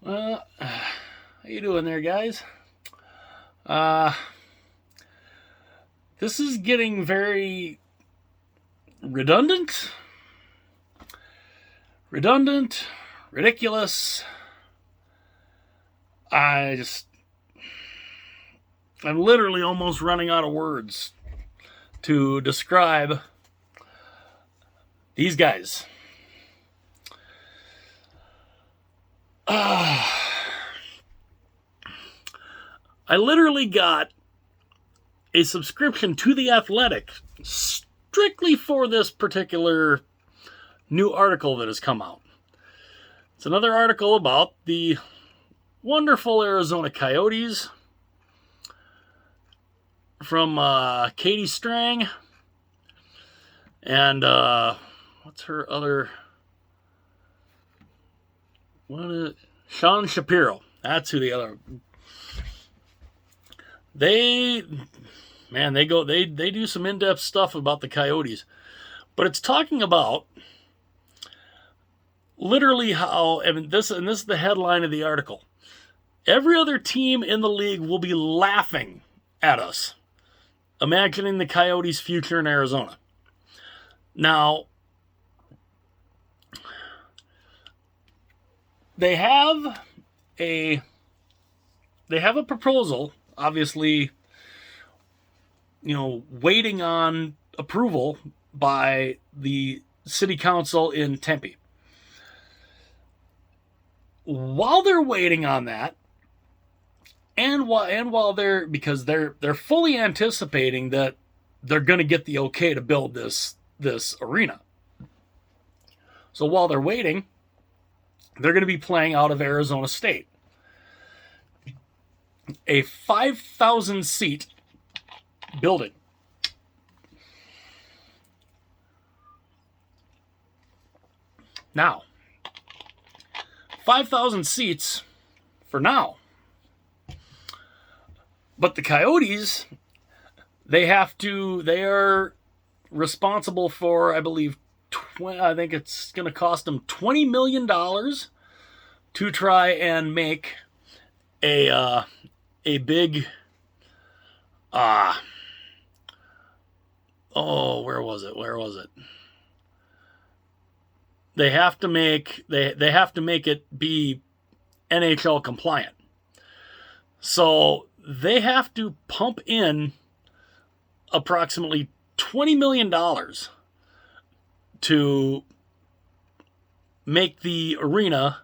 How you doing there, guys? Uh, this is getting very redundant, redundant, ridiculous. I just, I'm literally almost running out of words to describe these guys. I literally got a subscription to The Athletic strictly for this particular new article that has come out. It's another article about the wonderful Arizona Coyotes from Katie Strang and what's her other? What is it? Sean Shapiro. That's who the other. They do some in-depth stuff about the Coyotes, but it's talking about literally how, this is the headline of the article. Every other team in the league will be laughing at us, imagining the Coyotes' future in Arizona. Now, they have a proposal, obviously, waiting on approval by the city council in Tempe. While they're waiting on that, and while they're fully anticipating that they're going to get the okay to build this arena. So while they're waiting, they're going to be playing out of Arizona State. A 5,000 seat building. Now, 5,000 seats for now. But the Coyotes, they are responsible for, I believe, I think it's going to cost them $20 million to try and make a big, where was it? They have to make it be NHL compliant. So they have to pump in approximately $20 million to make the arena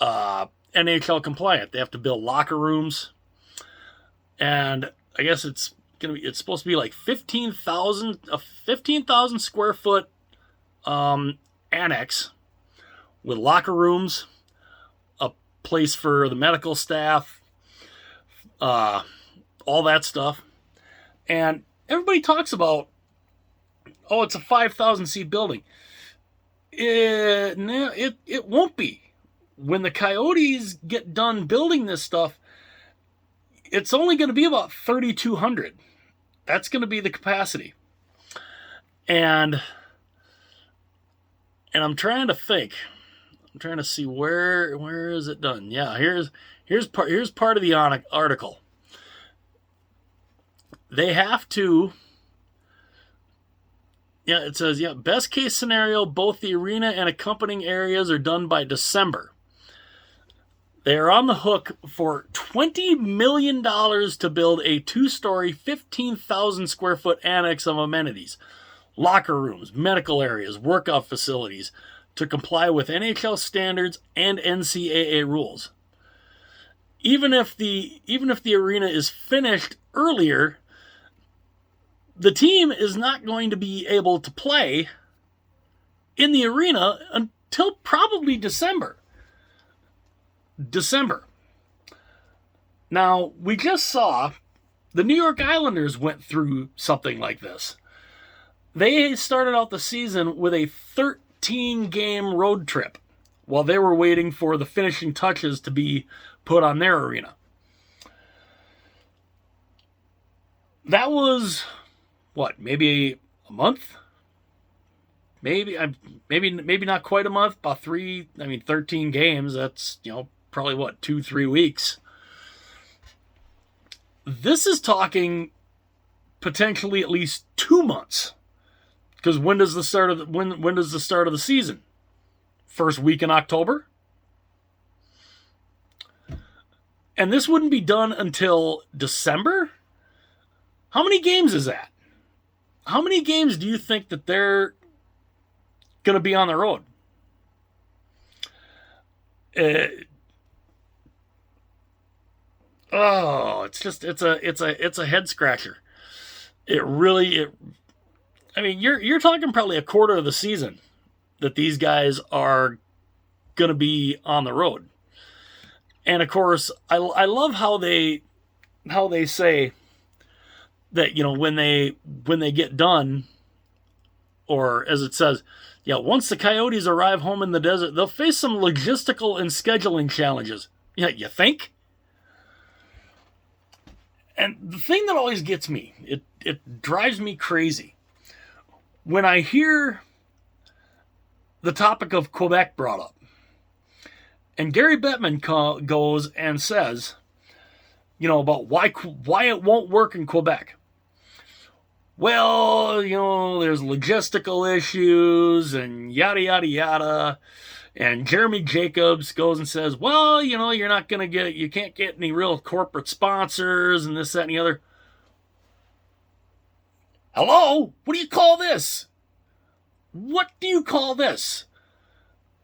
NHL compliant. They have to build locker rooms, and I guess it's supposed to be like 15,000 square foot annex with locker rooms, a place for the medical staff, all that stuff. And everybody talks about, it's a 5,000 seat building. It won't be. When the Coyotes get done building this stuff, it's only going to be about 3,200. That's going to be the capacity. And I'm trying to think. I'm trying to see where is it done. Yeah, here's part of the article. They have to. Yeah, it says, best case scenario, both the arena and accompanying areas are done by December. They are on the hook for $20 million to build a 2-story, 15,000 square foot annex of amenities, locker rooms, medical areas, workout facilities to comply with NHL standards and NCAA rules. Even if the arena is finished earlier, the team is not going to be able to play in the arena until probably December. Now, we just saw the New York Islanders went through something like this. They started out the season with a 13-game road trip while they were waiting for the finishing touches to be put on their arena. That was, maybe a month? Maybe not quite a month, about 13 games. That's, probably, 2-3 weeks. This is talking potentially at least 2 months. Because when does the start of the season? First week in October? And this wouldn't be done until December? How many games is that? How many games do you think that they're going to be on the road? It's a head scratcher. I mean, you're talking probably a quarter of the season that these guys are going to be on the road. And of course, I love how they say that, when they get done, or as it says, once the Coyotes arrive home in the desert, they'll face some logistical and scheduling challenges. Yeah, you think? And the thing that always gets me, it drives me crazy, when I hear the topic of Quebec brought up. And Gary Bettman goes and says, about why it won't work in Quebec. Well, there's logistical issues and yada, yada, yada. And Jeremy Jacobs goes and says, well, you can't get any real corporate sponsors and this, that, and the other. Hello? What do you call this? What do you call this?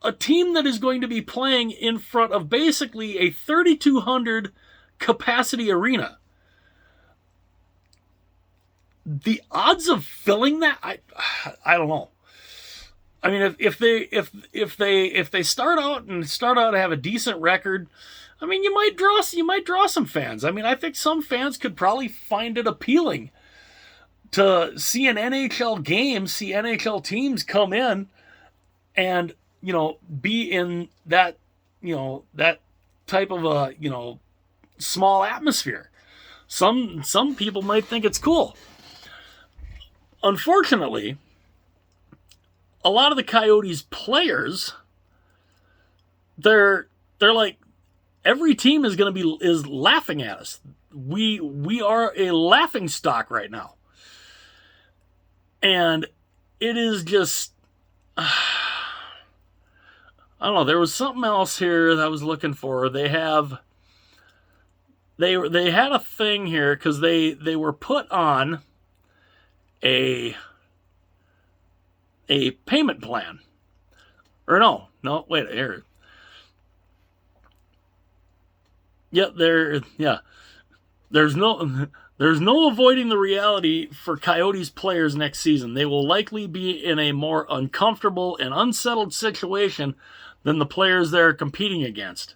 A team that is going to be playing in front of basically a 3,200 capacity arena. The odds of filling that, I don't know. I mean, if they start out to have a decent record, I mean, you might draw some fans. I mean, I think some fans could probably find it appealing to see an NHL game, see NHL teams come in and, be in that, that type of a, small atmosphere. Some people might think it's cool. Unfortunately, a lot of the Coyotes players, they're like, every team is laughing at us. We are a laughing stock right now. And it is just, I don't know, there was something else here that I was looking for. They had a thing here because they were put on a payment plan. Or no, wait, here. There's no avoiding the reality for Coyotes players next season. They will likely be in a more uncomfortable and unsettled situation than the players they're competing against.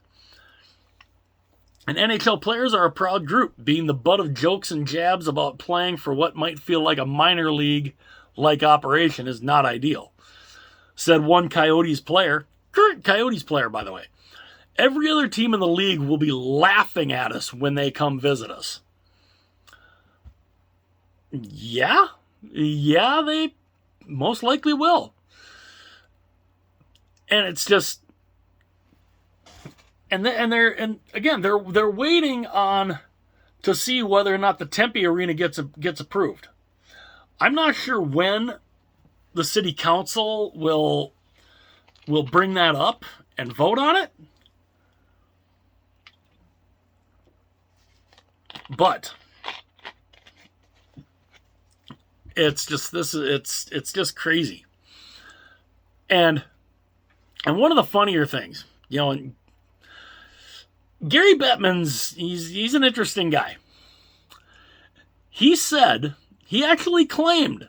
And NHL players are a proud group, being the butt of jokes and jabs about playing for what might feel like a minor league-like operation is not ideal. Said one Coyotes player, current Coyotes player, by the way. Every other team in the league will be laughing at us when they come visit us. Yeah, they most likely will. And it's just, and they're waiting on to see whether or not the Tempe Arena gets approved. I'm not sure when the city council will bring that up and vote on it. But it's just crazy. And one of the funnier things, and Gary Bettman's, he's an interesting guy. He actually claimed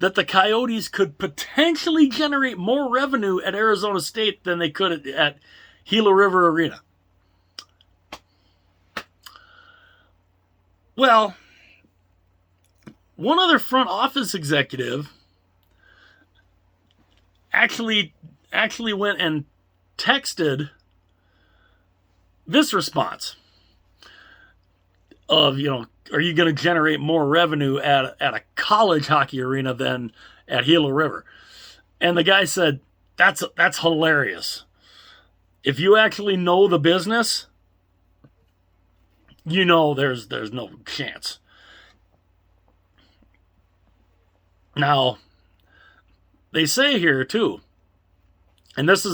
that the Coyotes could potentially generate more revenue at Arizona State than they could at Gila River Arena. Well, one other front office executive actually went and texted this response of, are you going to generate more revenue at a college hockey arena than at Gila River? And the guy said, that's hilarious. If you actually know the business, you know there's no chance. Now, they say here too, and this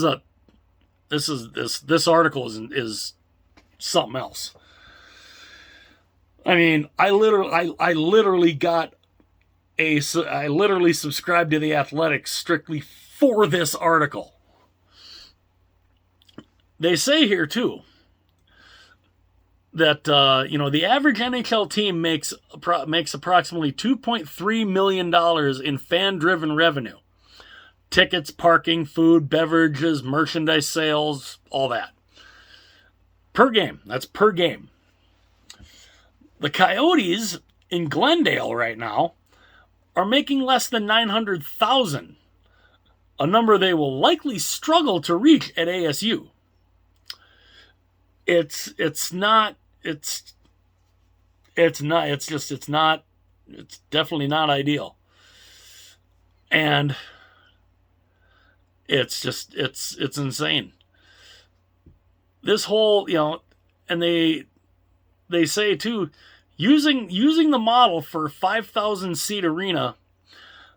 article is something else. I mean, I literally subscribed to The Athletic strictly for this article. They say here too that the average NHL team makes approximately $2.3 million in fan-driven revenue. Tickets, parking, food, beverages, merchandise sales, all that. Per game. That's per game. The Coyotes in Glendale right now are making less than $900,000, a number they will likely struggle to reach at ASU. It's definitely not ideal. And it's insane. This whole, and they say too, using the model for 5,000 seat arena,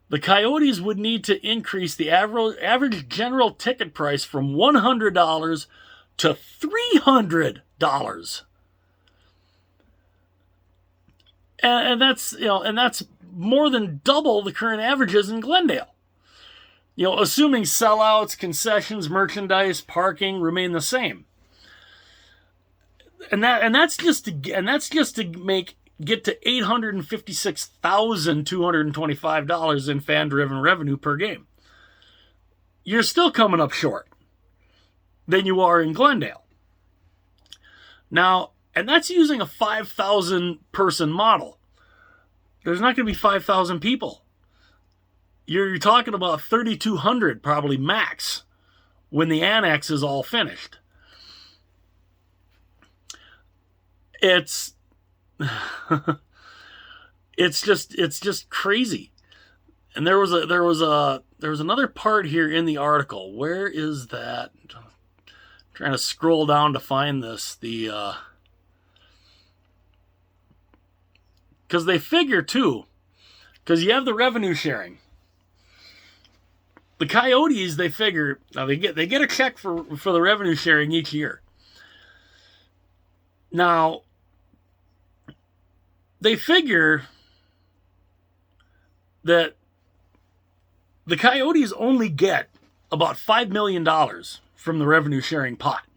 the Coyotes would need to increase the average general ticket price from $100 to $300. And that's more than double the current averages in Glendale. Assuming sellouts, concessions, merchandise, parking remain the same. And that's just to get to $856,225 in fan-driven revenue per game. You're still coming up short than you are in Glendale. Now, and that's using a 5,000 person model. There's not going to be 5,000 people. You're talking about 3,200 probably max when the annex is all finished. It's just crazy. And there was another part here in the article. Where is that? I'm trying to scroll down to find this. Because they figure too, because you have the revenue sharing. The Coyotes, they figure, now they get a check for the revenue sharing each year. Now, they figure that the Coyotes only get about $5 million from the revenue sharing pot.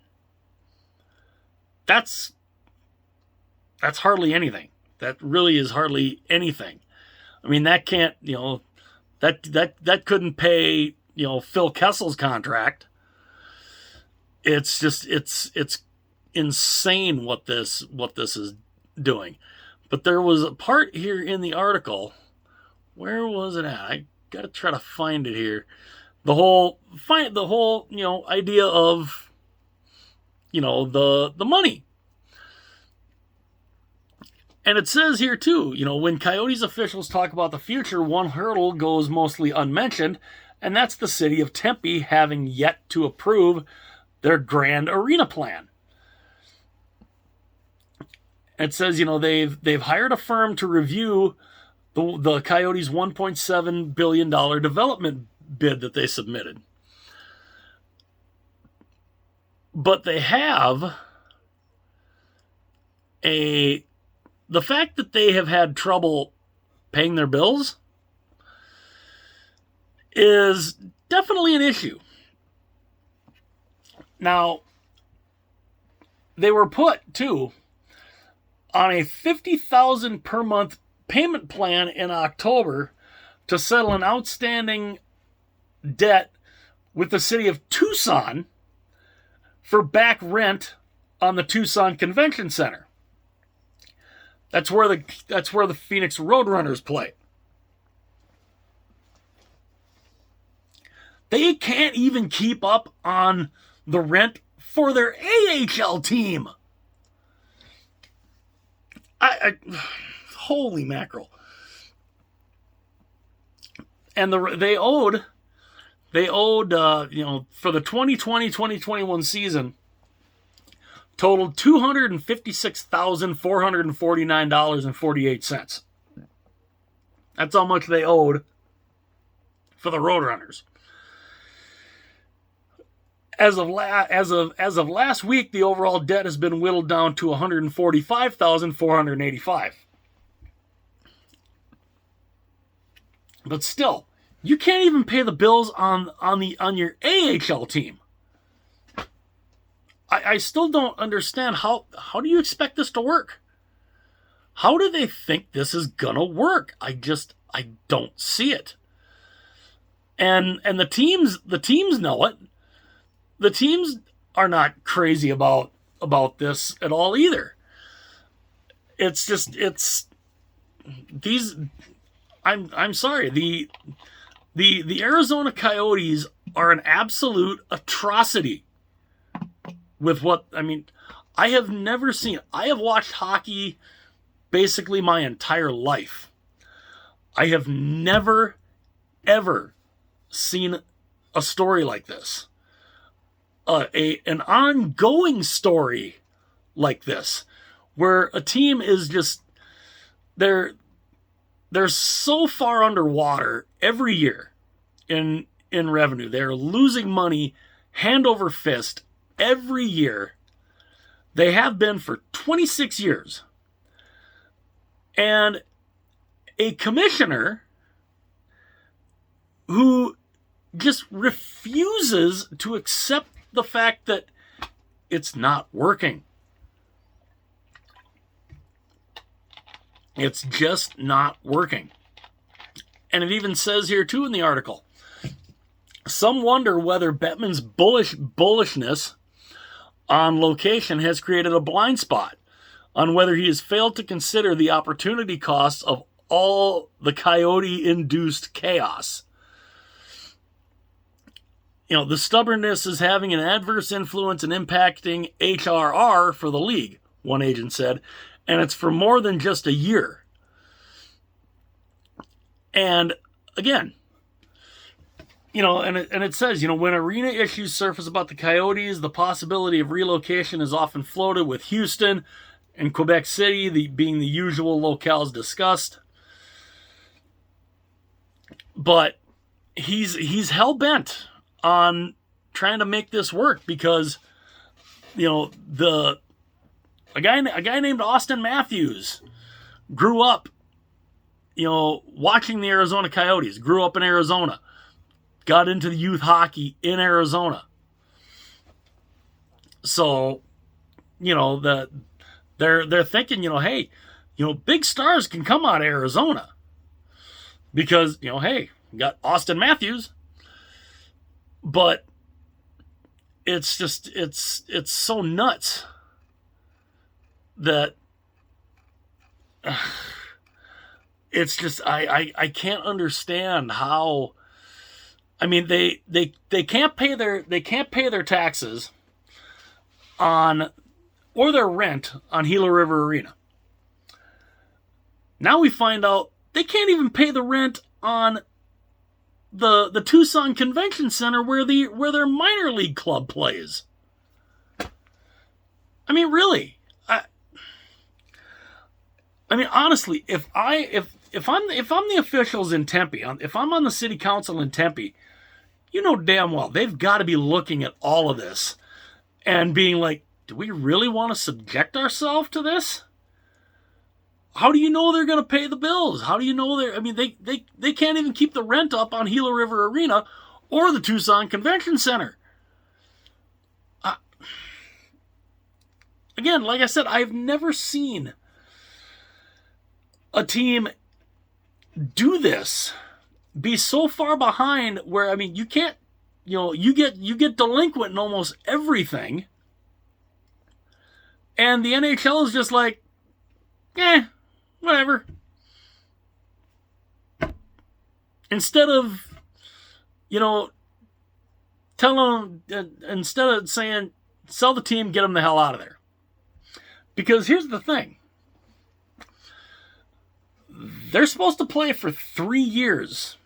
That's hardly anything. That really is hardly anything. I mean, that can't, that couldn't pay, Phil Kessel's contract. It's just, it's insane what this is doing. But there was a part here in the article. Where was it at? I got to try to find it here. The whole idea of, the money. And it says here too, when Coyotes officials talk about the future, one hurdle goes mostly unmentioned, and that's the city of Tempe having yet to approve their grand arena plan. It says, they've hired a firm to review the Coyotes' $1.7 billion development bid that they submitted. But they have the fact that they have had trouble paying their bills is definitely an issue. Now, they were put, too, on a $50,000 per month payment plan in October to settle an outstanding debt with the city of Tucson for back rent on the Tucson Convention Center. That's where the Phoenix Roadrunners play. They can't even keep up on the rent for their AHL team. Holy mackerel. And they owed They owed, for the 2020-2021 season, totaled $256,449.48. That's how much they owed for the Roadrunners. As of last week, the overall debt has been whittled down to $145,485. But still, you can't even pay the bills on your AHL team. I still don't understand how do you expect this to work? How do they think this is gonna work? I don't see it. And the teams know it. The teams are not crazy about this at all either. It's these. I'm sorry. The Arizona Coyotes are an absolute atrocity with what, I mean, I have never seen. I have watched hockey basically my entire life. I have never, ever seen a story like this. An ongoing story like this, where a team is just, they're so far underwater every year in revenue. They're losing money hand over fist every year. They have been for 26 years. And a commissioner who just refuses to accept the fact that it's not working. It's just not working. And it even says here too in the article, some wonder whether Bettman's bullishness on location has created a blind spot on whether he has failed to consider the opportunity costs of all the Coyote-induced chaos. The stubbornness is having an adverse influence and impacting HRR for the league, one agent said, and it's for more than just a year. And again, and it says, when arena issues surface about the Coyotes, the possibility of relocation is often floated, with Houston and Quebec City being the usual locales discussed. But he's hell-bent on trying to make this work because, a guy named Austin Matthews grew up, watching the Arizona Coyotes, grew up in Arizona, got into the youth hockey in Arizona. So, they're thinking, hey, big stars can come out of Arizona because, hey, we got Austin Matthews. But it's just, it's so nuts that it's just, I can't understand how, I mean, they can't pay their taxes on, or their rent on Gila River Arena. Now we find out they can't even pay the rent on the Tucson Convention Center where their minor league club plays. I mean, really. I mean, honestly, if I'm the officials in Tempe, if I'm on the city council in Tempe, damn well they've got to be looking at all of this and being like, do we really want to subject ourselves to this? How do you know they're going to pay the bills? How do you know they can't even keep the rent up on Gila River Arena or the Tucson Convention Center. Again, like I said, I've never seen a team do this, be so far behind where, you can't, you get delinquent in almost everything. And the NHL is just like, whatever. Instead of, instead of saying, sell the team, get them the hell out of there. Because here's the thing. They're supposed to play for 3 years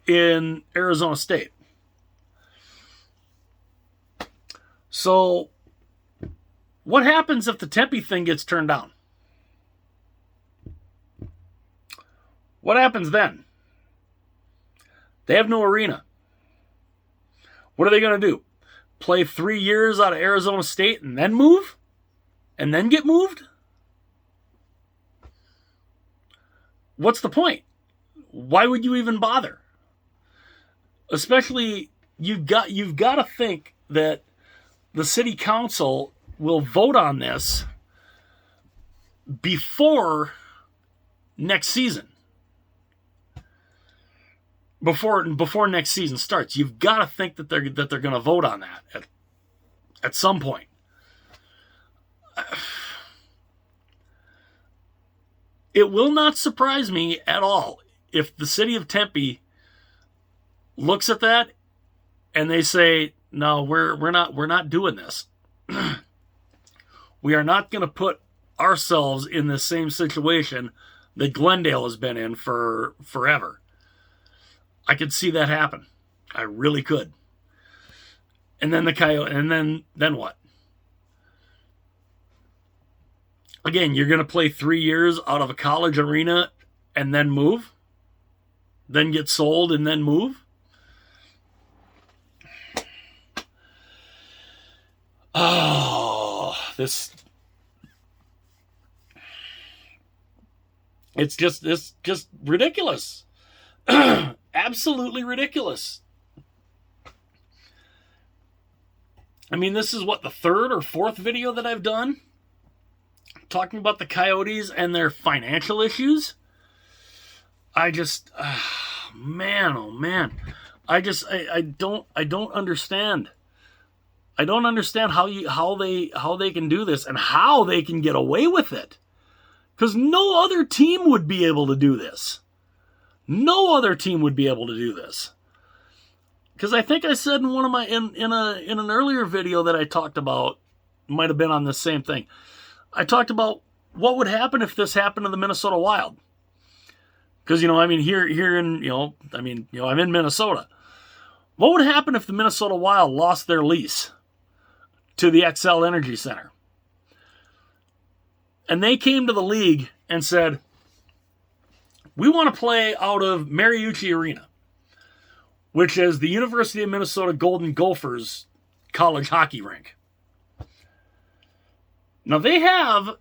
in Arizona State. So what happens if the Tempe thing gets turned down? What happens then? They have no arena. What are they going to do? Play 3 years out of Arizona State and then move? And then get moved? What's the point? Why would you even bother? Especially, you've got to think that the city council will vote on this before next season. Before next season starts, you've got to think that they're going to vote on that at some point. It will not surprise me at all if the city of Tempe looks at that and they say, "No, we're not doing this. We are not going to put ourselves in the same situation that Glendale has been in for forever." I could see that happen. I really could. And then the Coyote, and then what? Again, you're going to play 3 years out of a college arena and then move? Then get sold and then move? Oh, it's just ridiculous. Absolutely ridiculous. I mean, this is what, the third or fourth video that I've done talking about the Coyotes and their financial issues. I just, man, oh man, I don't understand. I don't understand how they can do this and how they can get away with it, because no other team would be able to do this. No other team would be able to do this. Because I think I said in one of my in an earlier video that I talked about, might have been on the same thing. I talked about what would happen if this happened to the Minnesota Wild. Because I mean here in I'm in Minnesota. What would happen if the Minnesota Wild lost their lease to the XL Energy Center? And they came to the league and said, "We want to play out of Mariucci Arena," which is the University of Minnesota Golden Gophers college hockey rink. Now, they have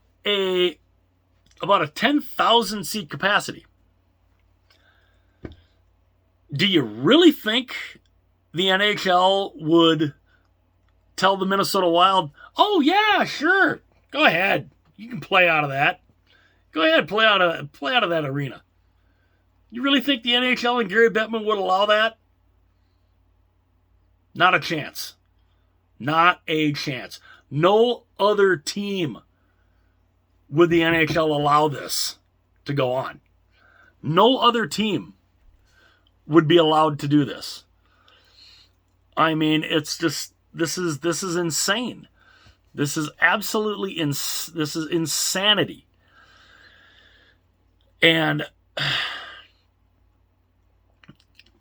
about a 10,000 seat capacity. Do you really think the NHL would tell the Minnesota Wild, "Oh yeah, sure, go ahead, you can play out of that. Go ahead, play out of that arena"? You really think the NHL and Gary Bettman would allow that? Not a chance. Not a chance. No other team would the NHL allow this to go on. No other team would be allowed to do this. I mean, it's just, this is insane. This is absolutely this is insanity. And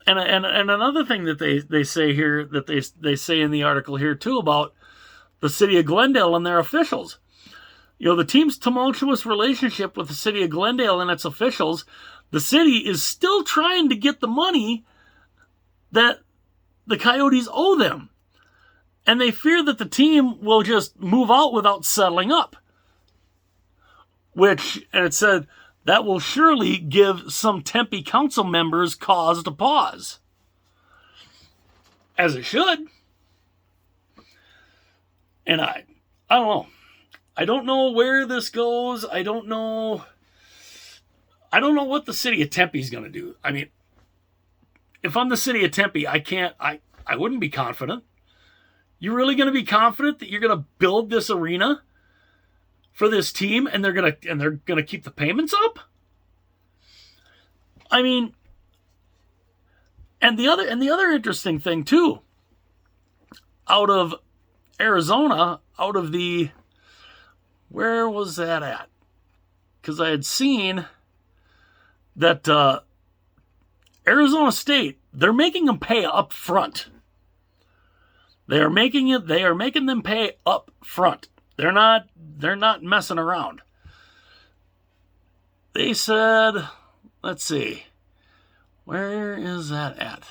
another thing that they say here, that they say in the article here too, about the city of Glendale and their officials. The team's tumultuous relationship with the city of Glendale and its officials, the city is still trying to get the money that the Coyotes owe them. And they fear that the team will just move out without settling up. And it said, that will surely give some Tempe council members cause to pause. As it should. And I don't know. I don't know where this goes. I don't know what the city of Tempe is going to do. I mean, if I'm the city of Tempe, I wouldn't be confident. You really going to be confident that you're going to build this arena for this team and they're going to keep the payments up? I mean, and the other interesting thing too, out of Arizona, out of the, where was that at? Because I had seen that Arizona State, they're making them pay up front. They are making them pay up front. They're not messing around. They said, let's see, where is that at?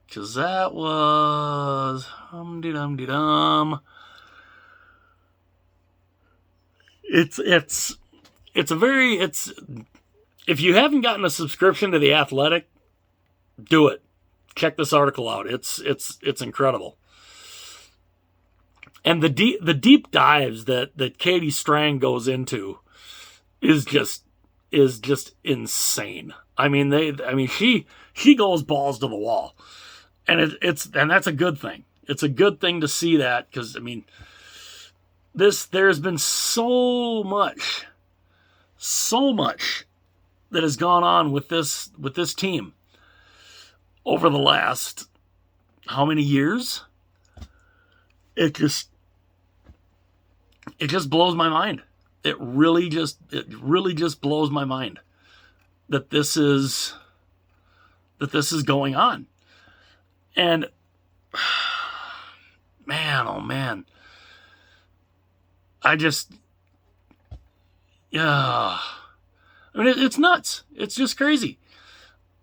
Because that was hum-de-dum-de-dum. It's if you haven't gotten a subscription to The Athletic, do it. Check this article out. It's incredible. And the deep dives that Katie Strang goes into is just insane. I mean she goes balls to the wall. And that's a good thing. It's a good thing to see that, because I mean, there's been so much that has gone on with this team over the last how many years? It just blows my mind. It really just blows my mind that this is going on. And man, oh man, yeah. I mean, it's nuts. It's just crazy.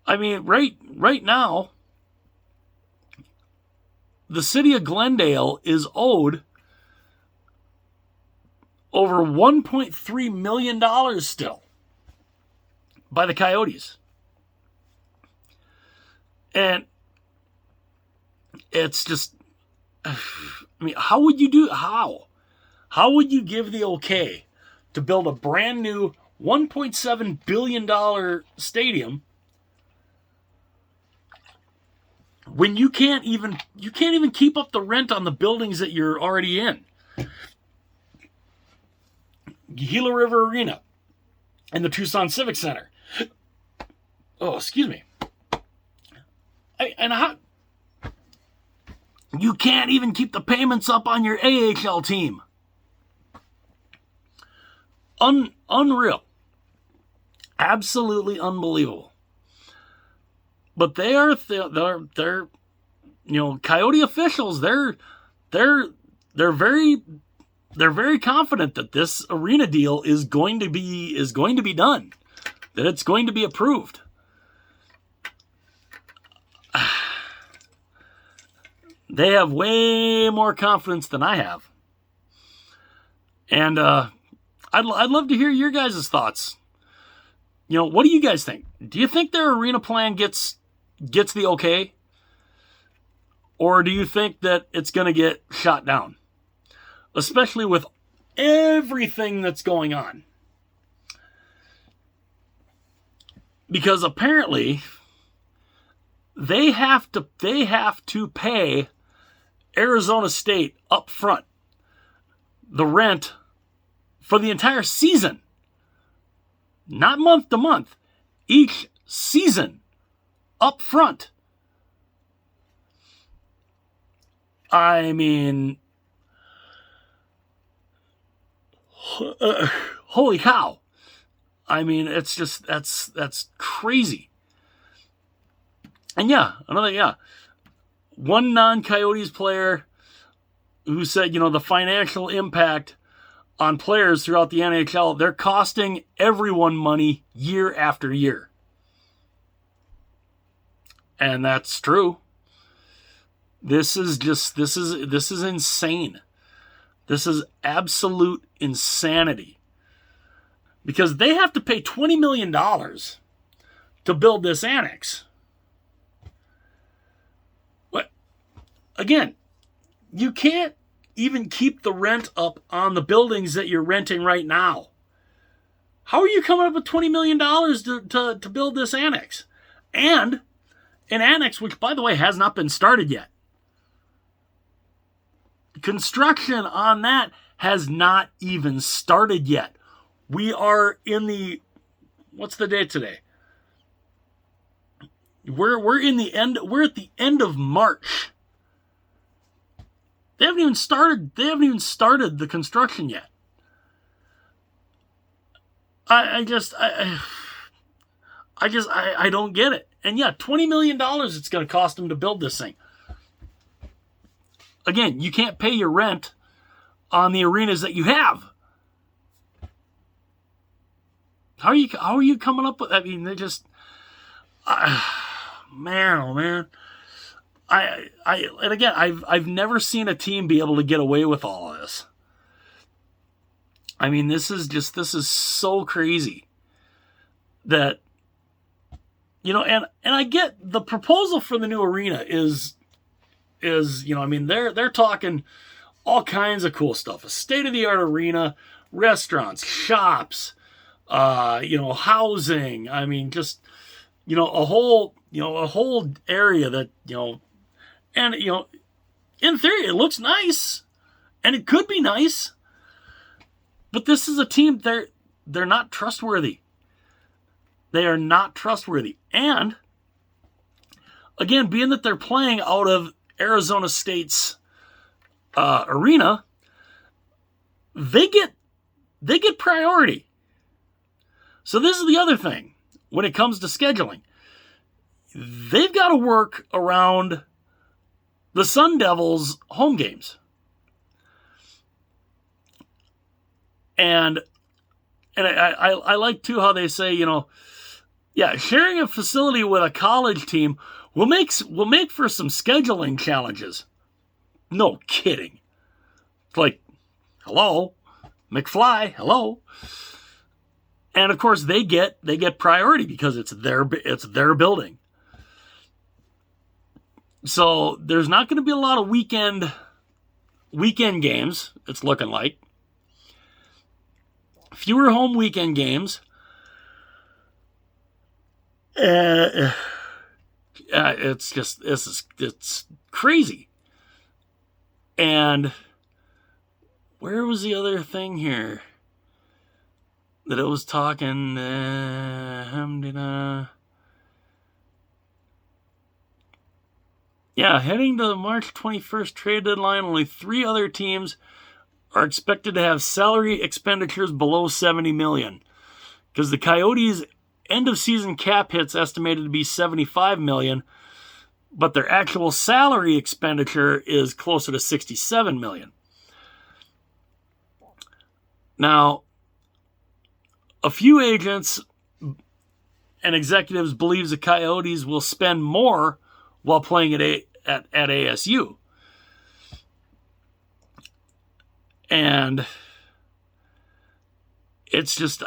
I mean, right now, the city of Glendale is owed over $1.3 million still by the Coyotes. And it's just, I mean, how would you give the okay to build a brand new $1.7 billion stadium when you can't even keep up the rent on the buildings that you're already in? Gila River Arena and the Tucson Civic Center. Oh, excuse me. You can't even keep the payments up on your AHL team. Unreal. Absolutely unbelievable. But they're Coyote officials, they're very confident that this arena deal is going to be done, that it's going to be approved. They have way more confidence than I have. And I'd love to hear your guys' thoughts. What do you guys think? Do you think their arena plan gets the okay? Or do you think that it's going to get shot down? Especially with everything that's going on. Because apparently they have to pay Arizona State up front the rent for the entire season. Not month to month. Each season up front. I mean, holy cow. I mean, it's just, that's crazy. And one non-Coyotes player who said, the financial impact on players throughout the NHL, they're costing everyone money year after year. And that's true. This is insane. This is absolute insanity. Because they have to pay $20 million to build this annex. But again, you can't even keep the rent up on the buildings that you're renting right now. How are you coming up with $20 million to build this annex? And an annex, which, by the way, has not been started yet. Construction on that has not even started yet. We are in the, what's the date today? We're in the end. We're at the end of March. They haven't even started the construction yet. I don't get it. And yeah, $20 million it's going to cost them to build this thing. again, you can't pay your rent on the arenas that you have. How are you coming up with? I mean, they just, man, oh man. And again, I've never seen a team be able to get away with all of this. I mean, this is so crazy that, and I get the proposal for the new arena is, I mean, they're talking all kinds of cool stuff, a state-of-the-art arena, restaurants, shops, housing. I mean, just, a whole area that, and, in theory, it looks nice and it could be nice, but this is a team, they're not trustworthy. They are not trustworthy. And again, being that they're playing out of Arizona State's arena, they get priority. So this is the other thing when it comes to scheduling. They've got to work around the Sun Devils' home games. And I like too how they say, sharing a facility with a college team will make for some scheduling challenges. No kidding. It's like, hello, McFly, hello. And of course they get priority because it's their building. So there's not going to be a lot of weekend games, it's looking like. Fewer home weekend games. It's crazy. And where was the other thing here that it was talking? Heading to the March 21st trade deadline, only 3 other teams are expected to have salary expenditures below $70 million. Because the Coyotes' end-of-season cap hit's estimated to be $75 million, but their actual salary expenditure is closer to $67 million. Now, a few agents and executives believe the Coyotes will spend more while playing at ASU. And it's just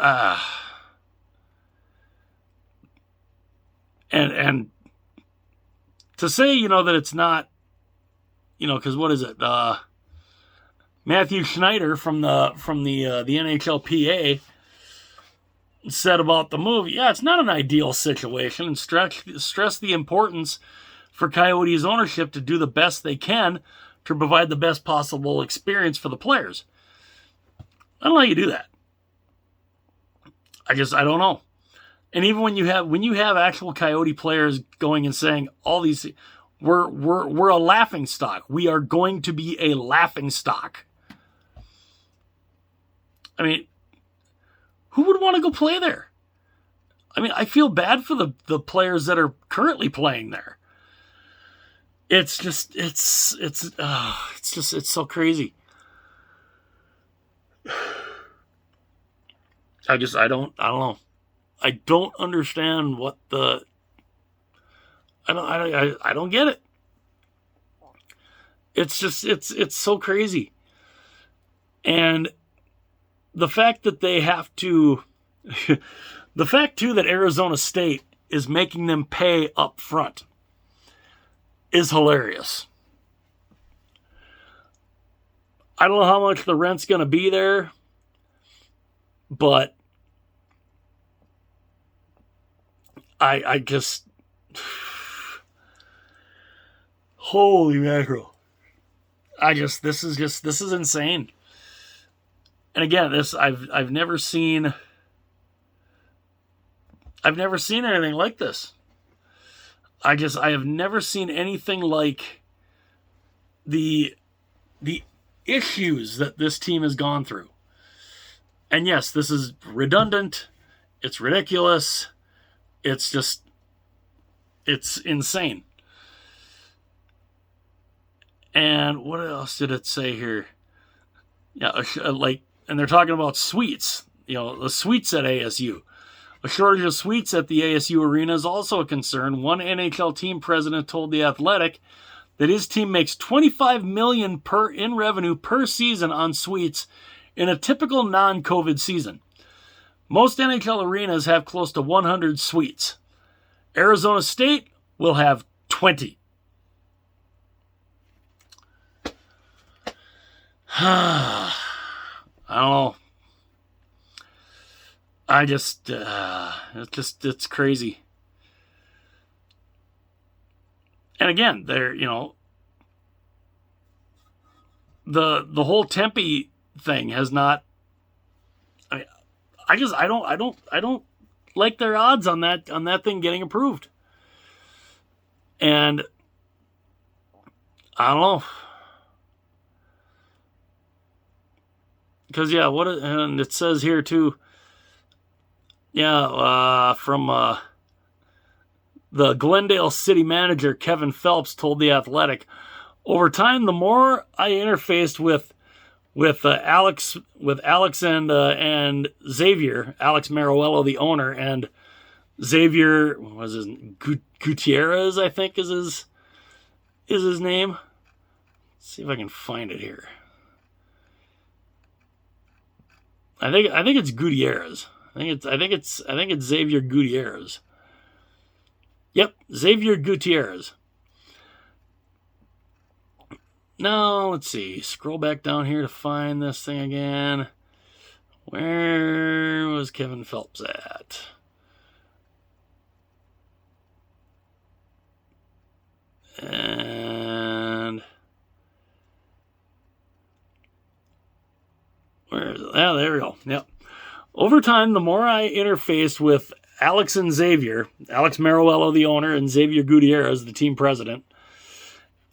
and to say, that it's not, because what is it? Matthew Schneider from the NHLPA said about the move, it's not an ideal situation, and stress the importance for Coyotes ownership to do the best they can to provide the best possible experience for the players. I don't know how you do that. I don't know. And even when you have actual Coyote players going and saying all these, we're a laughing stock. We are going to be a laughing stock. I mean, who would want to go play there? I mean, I feel bad for the players that are currently playing there. It's so crazy. I don't know. I don't understand what I don't get it. It's so crazy. And the fact that they have to, the fact too that Arizona State is making them pay up front is hilarious. I don't know how much the rent's going to be there, but I just, holy mackerel. This is insane. And again, I've never seen anything like this. I have never seen anything like the issues that this team has gone through. And yes, this is redundant. It's ridiculous. It's insane. And what else did it say here? Yeah, and they're talking about suites. The suites at ASU. A shortage of suites at the ASU arena is also a concern. One NHL team president told The Athletic that his team makes $25 million in revenue per season on suites in a typical non-COVID season. Most NHL arenas have close to 100 suites. Arizona State will have 20. I don't know. It's crazy. And again, the whole Tempe thing has not. I don't like their odds on that thing getting approved. And I don't know. Because and it says here too. From the Glendale city manager Kevin Phelps told The Athletic, over time, the more I interfaced with Alex and Xavier, Alex Mariuello, the owner, and Xavier Gutierrez, I think is his name. Let's see if I can find it here. I think it's Gutierrez. I think it's Xavier Gutierrez. Yep, Xavier Gutierrez. Now, let's see. Scroll back down here to find this thing again. Where was Kevin Phelps at? And where is it? Oh, there we go. Yep. Over time, the more I interfaced with Alex and Xavier, Alex Mariuello, the owner, and Xavier Gutierrez, the team president,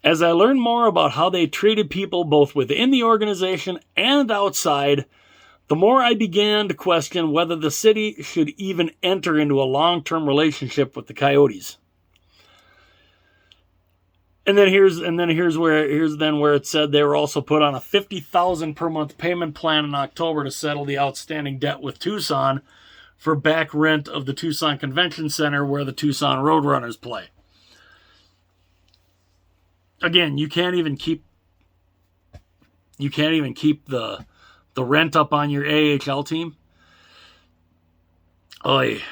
as I learned more about how they treated people both within the organization and outside, the more I began to question whether the city should even enter into a long-term relationship with the Coyotes. And then here's where it said they were also put on a $50,000 per month payment plan in October to settle the outstanding debt with Tucson for back rent of the Tucson Convention Center where the Tucson Roadrunners play. Again, you can't even keep the rent up on your AHL team. Oy.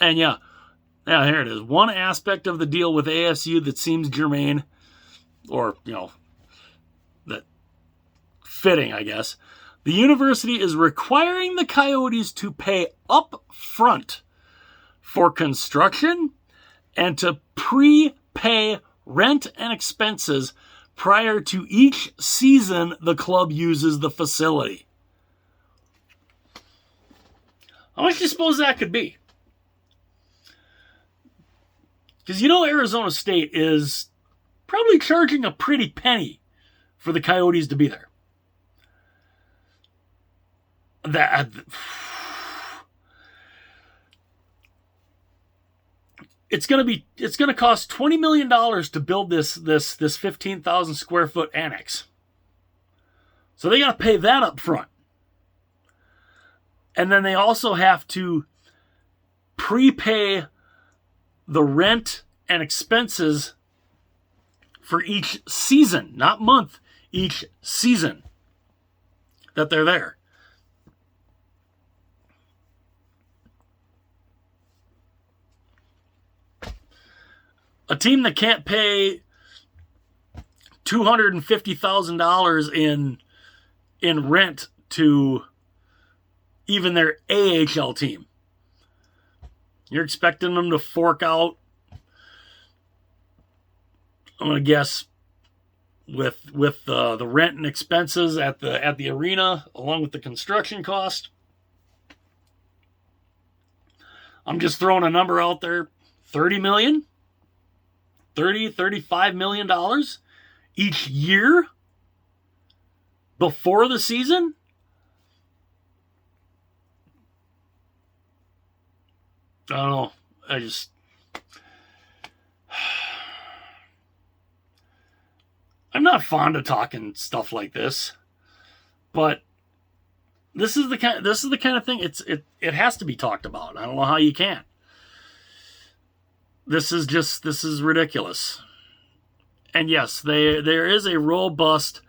And yeah, here it is. One aspect of the deal with ASU that seems germane, or, that fitting, I guess. The university is requiring the Coyotes to pay up front for construction and to prepay rent and expenses prior to each season the club uses the facility. How much do you suppose that could be? Because Arizona State is probably charging a pretty penny for the Coyotes to be there. It's going to cost $20 million to build this 15,000 square foot annex. So they got to pay that up front. And then they also have to prepay the rent and expenses for each season, not month, each season that they're there. A team that can't pay $250,000 in rent to even their AHL team. You're expecting them to fork out, I'm going to guess, with the rent and expenses at the arena, along with the construction cost. I'm just throwing a number out there, $30 million, $35 million each year before the season. I don't know. I'm not fond of talking stuff like this, but this is the kind of thing. It has to be talked about. I don't know how you can't. This is ridiculous. And yes, there is a robust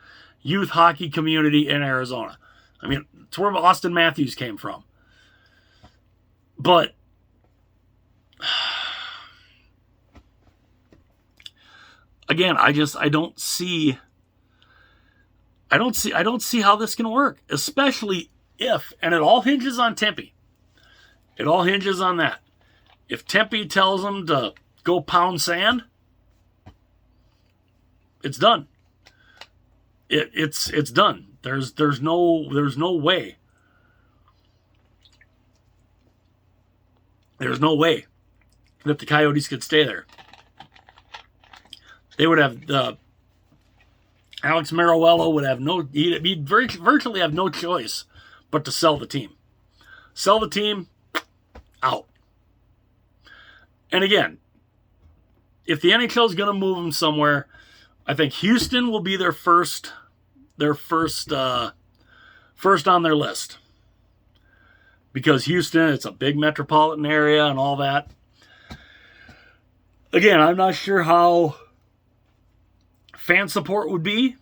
youth hockey community in Arizona. I mean, it's where Austin Matthews came from. But again, I don't see how this can work, especially if, and it all hinges on Tempe. It all hinges on that. If Tempe tells them to go pound sand, it's done. It's done. There's no way. There's no way that the Coyotes could stay there. They would have Alex Maruello would have he'd virtually have no choice but to sell the team. Sell the team, out. And again, if the NHL is going to move them somewhere, I think Houston will be their first on their list. Because Houston, it's a big metropolitan area and all that. Again, I'm not sure how fan support would be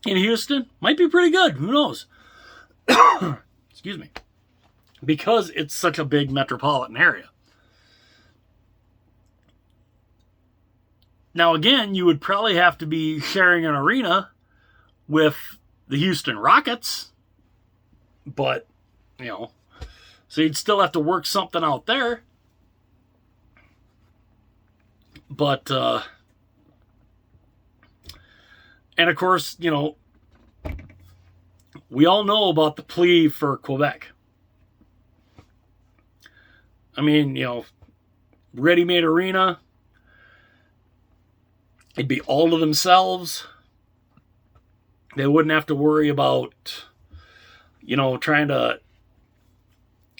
in Houston. Might be pretty good. Who knows? Excuse me. Because it's such a big metropolitan area. Now, again, you would probably have to be sharing an arena with the Houston Rockets. But, so you'd still have to work something out there. But, and of course, we all know about the plea for Quebec. I mean, ready-made arena. It'd be all to themselves. They wouldn't have to worry about, trying to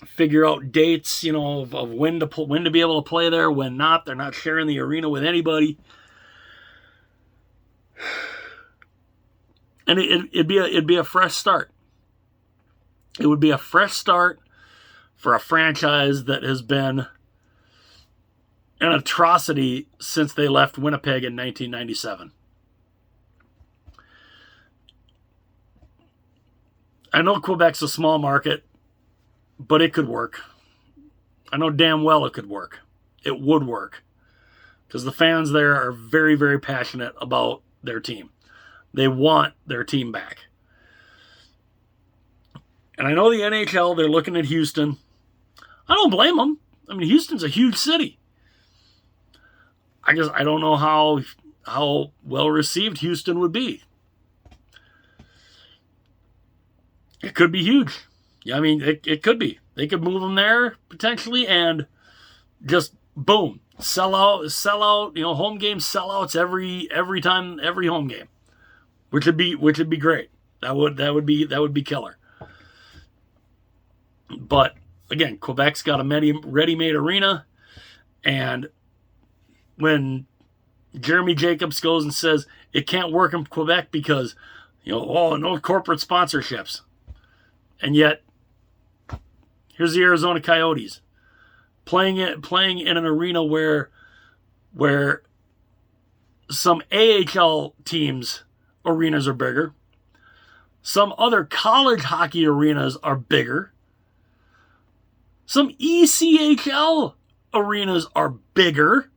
figure out dates, of when to be able to play there, when not. They're not sharing the arena with anybody. And it'd be a fresh start. It would be a fresh start for a franchise that has been an atrocity since they left Winnipeg in 1997. I know Quebec's a small market, but it could work. I know damn well it could work. It would work. Because the fans there are very, very passionate about their team. They want their team back. And I know the NHL, they're looking at Houston. I don't blame them. I mean, Houston's a huge city. I don't know how well received Houston would be. It could be huge. Yeah, I mean, it could be. They could move them there potentially and just boom, sell out. Home game sellouts every time, every home game, which would be great. That would be killer. But again, Quebec's got a ready-made arena, and when Jeremy Jacobs goes and says it can't work in Quebec because, no corporate sponsorships. And yet, here's the Arizona Coyotes playing in an arena where some AHL teams' arenas are bigger. Some other college hockey arenas are bigger. Some ECHL arenas are bigger.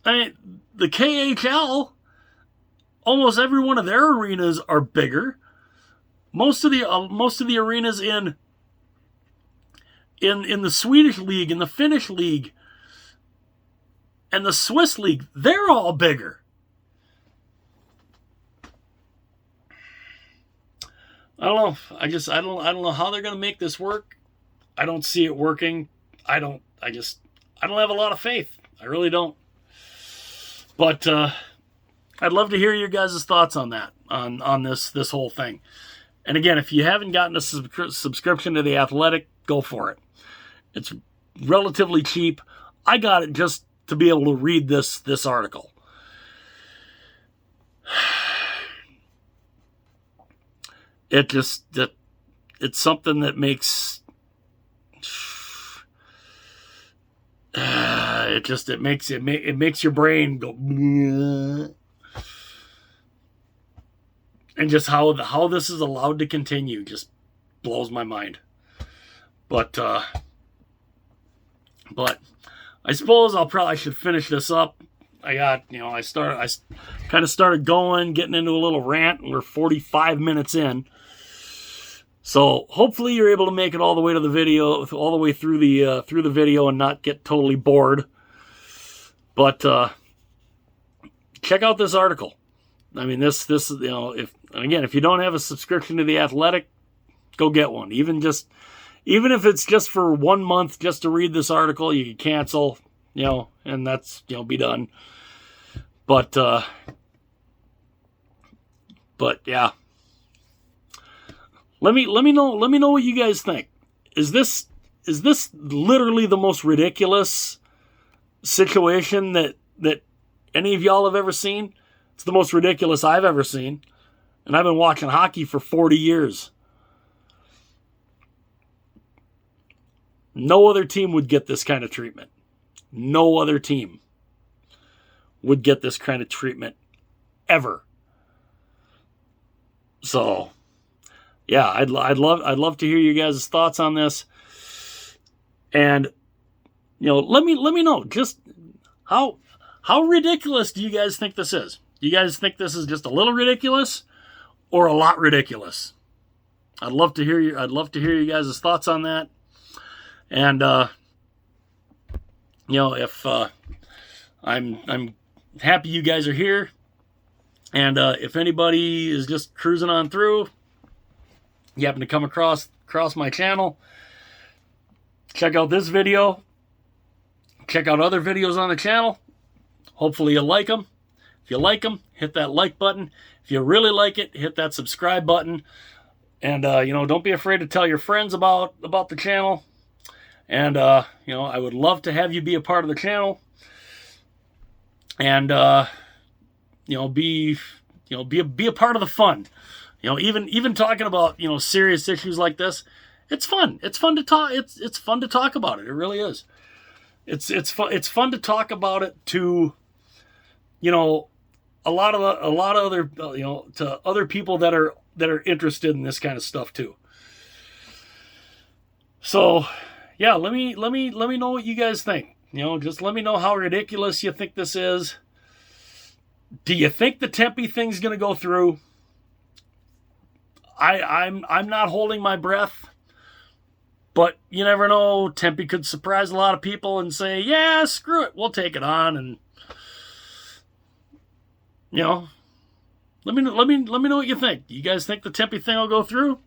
I mean, the KHL, almost every one of their arenas are bigger. Most of the arenas in the Swedish league, in the Finnish league, and the Swiss league, they're all bigger. I don't know. I don't know how they're going to make this work. I don't see it working. I don't have a lot of faith. I really don't. But I'd love to hear your guys' thoughts on that, on this whole thing. And again, if you haven't gotten a subscription to The Athletic, go for it. It's relatively cheap. I got it just to be able to read this article. it's something that makes it makes your brain go, and just how this is allowed to continue just blows my mind. But I suppose I should finish this up. I kind of started going, getting into a little rant, and we're 45 minutes in. So hopefully you're able to make it all the way to the video, all the way through the video, and not get totally bored. But check out this article. I mean, this if you don't have a subscription to The Athletic, go get one. Even if it's just for 1 month, just to read this article, you can cancel, and that's be done. But yeah. Let me know what you guys think. Is this literally the most ridiculous situation that any of y'all have ever seen? It's the most ridiculous I've ever seen. And I've been watching hockey for 40 years. No other team would get this kind of treatment. No other team would get this kind of treatment ever. So, yeah, I'd love to hear you guys' thoughts on this. And let me know just how ridiculous do you guys think this is? Do you guys think this is just a little ridiculous or a lot ridiculous? I'd love to hear you guys' thoughts on that. And if I'm happy you guys are here. And if anybody is just cruising on through, you happen to come across my channel, check out this video. Check out other videos on the channel. Hopefully you like them. If you like them, hit that like button. If you really like it, hit that subscribe button. And, don't be afraid to tell your friends about the channel. And, I would love to have you be a part of the channel. And, be a part of the fun. Even talking about, serious issues like this, it's fun. It's fun to talk. It's fun to talk about it. It really is. It's fun to talk about it to, a lot of other, to other people that are interested in this kind of stuff too. So, yeah, let me know what you guys think. Just let me know how ridiculous you think this is. Do you think the Tempe thing's going to go through? I'm not holding my breath, but you never know. Tempe could surprise a lot of people and say, "Yeah, screw it, we'll take it on." And let me know what you think. Do you guys think the Tempe thing will go through?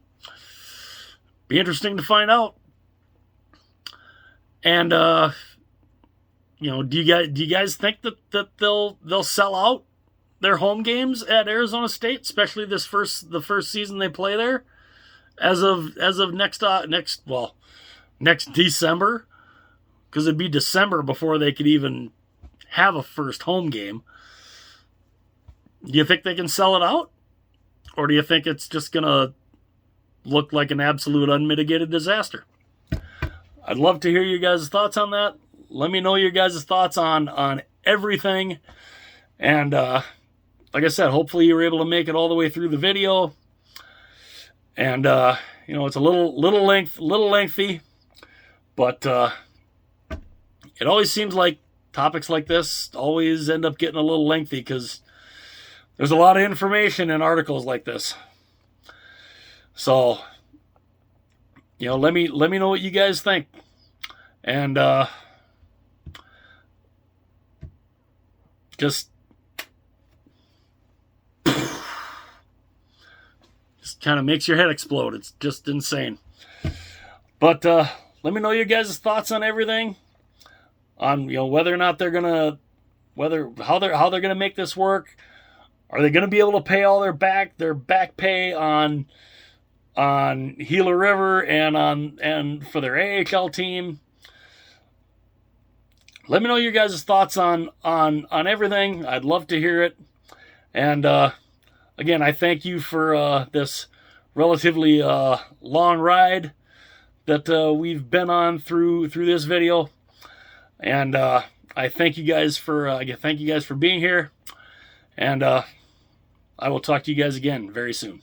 Be interesting to find out. And do you guys think that they'll sell out their home games at Arizona State, especially the first season they play there, as of next December, because it'd be December before they could even have a first home game. Do you think they can sell it out, or do you think it's just gonna look like an absolute unmitigated disaster? I'd love to hear you guys' thoughts on that. Let me know your guys' thoughts on everything, and like I said, hopefully you were able to make it all the way through the video. And it's a little lengthy, but it always seems like topics like this always end up getting a little lengthy because there's a lot of information in articles like this. So, let me know what you guys think. And just kind of makes your head explode. It's just insane. But let me know your guys' thoughts on everything, on whether or not they're gonna, how they're gonna make this work. Are they gonna be able to pay all their back pay on Gila River and for their AHL team? Let me know your guys' thoughts on everything. I'd love to hear it. And again, I thank you for this relatively long ride that we've been on through this video, and I thank you guys for being here, and I will talk to you guys again very soon.